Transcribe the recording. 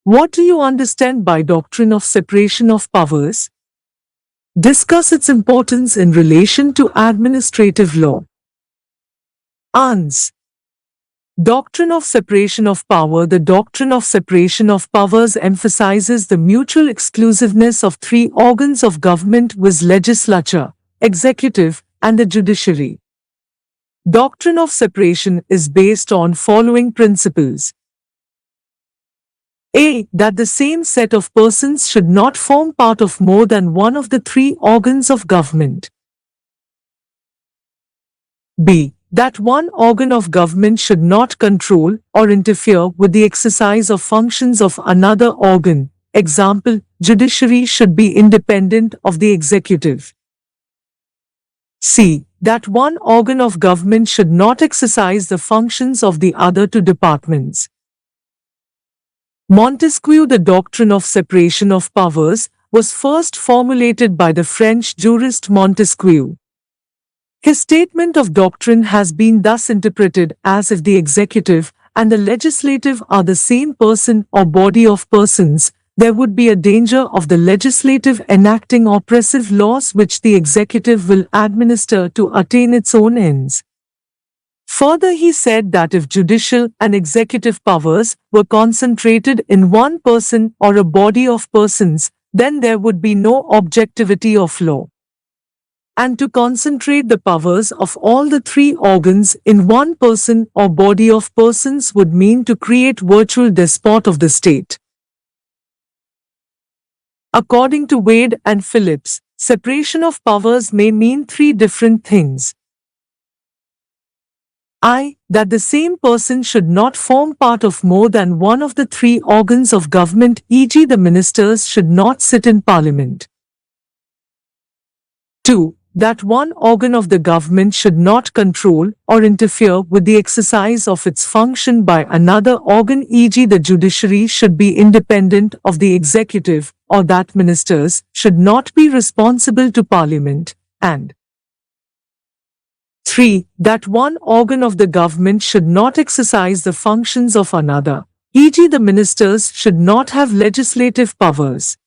What do you understand by doctrine of separation of powers? Discuss its importance in relation to administrative law. Ans. Doctrine of separation of power. The doctrine of separation of powers emphasizes the mutual exclusiveness of three organs of government, viz. legislature, executive, and the judiciary. Doctrine of separation is based on following principles. A. That the same set of persons should not form part of more than one of the three organs of government. B. That one organ of government should not control or interfere with the exercise of functions of another organ. Example, judiciary should be independent of the executive. C. That one organ of government should not exercise the functions of the other two departments. Montesquieu. The doctrine of separation of powers was first formulated by the French jurist Montesquieu. His statement of doctrine has been thus interpreted as if the executive and the legislative are the same person or body of persons, there would be a danger of the legislative enacting oppressive laws which the executive will administer to attain its own ends. Further, he said that if judicial and executive powers were concentrated in one person or a body of persons, then there would be no objectivity of law. And to concentrate the powers of all the three organs in one person or body of persons would mean to create virtual despot of the state. According to Wade and Phillips, separation of powers may mean three different things. I. That the same person should not form part of more than one of the three organs of government, e.g. the ministers should not sit in parliament. 2. That one organ of the government should not control or interfere with the exercise of its function by another organ, e.g. the judiciary should be independent of the executive, or that ministers should not be responsible to parliament, and 3. That one organ of the government should not exercise the functions of another, e.g. the ministers should not have legislative powers.